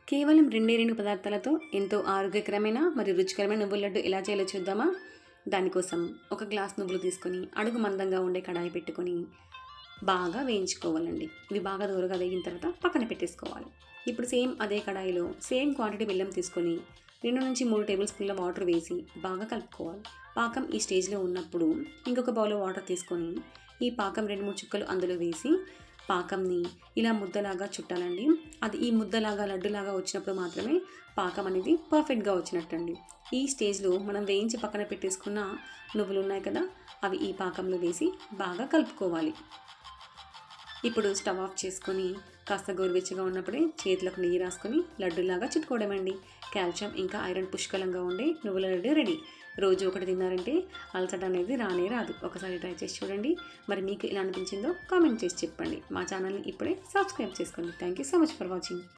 కేవలం రెండు పదార్థాలతో ఎంతో ఆరోగ్యకరమైన మరియు రుచికరమైన నువ్వుల లడ్డు ఎలా చేయాలో చూద్దామా? దానికోసం ఒక గ్లాస్ నువ్వులు తీసుకొని అడుగు మందంగా ఉండే కడాయి పెట్టుకొని బాగా వేయించుకోవాలండి. ఇవి బాగా దూరగా వేగిన తర్వాత పక్కన పెట్టేసుకోవాలి. ఇప్పుడు సేమ్ అదే కడాయిలో సేమ్ క్వాంటిటీ బెల్లం తీసుకొని 2-3 టేబుల్ స్పూన్ల వాటర్ వేసి బాగా కలుపుకోవాలి. పాకం ఈ స్టేజ్లో ఉన్నప్పుడు ఇంకొక బౌల్లో వాటర్ తీసుకొని ఈ పాకం 2-3 చుక్కలు అందులో వేసి పాకంని ఇలా ముద్దలాగా చుట్టాలండి. అది ఈ ముద్దలాగా లడ్డులాగా వచ్చినప్పుడు మాత్రమే పాకం అనేది పర్ఫెక్ట్గా వచ్చినట్టండి. ఈ స్టేజ్లో మనం వేయించి పక్కన పెట్టేసుకున్న నువ్వులు ఉన్నాయి కదా, అవి ఈ పాకంలో వేసి బాగా కలుపుకోవాలి. ఇప్పుడు స్టవ్ ఆఫ్ చేసుకొని కాస్త గోరువెచ్చగా ఉన్నప్పుడే చేతులకు నెయ్యి రాసుకొని లడ్డులాగా చుట్టుకోవడమండి. కాల్షియం ఇంకా ఐరన్ పుష్కలంగా ఉండే నువ్వుల లడ్డు రెడీ. రోజు ఒకటి తిన్నారంటే అలసట అనేది రానే రాదు. ఒకసారి ట్రై చేసి చూడండి. మరి మీకు ఎలా అనిపించిందో కామెంట్ చేసి చెప్పండి. మా ఛానల్ని ఇప్పుడే సబ్స్క్రైబ్ చేసుకోండి. Thank you so much for watching.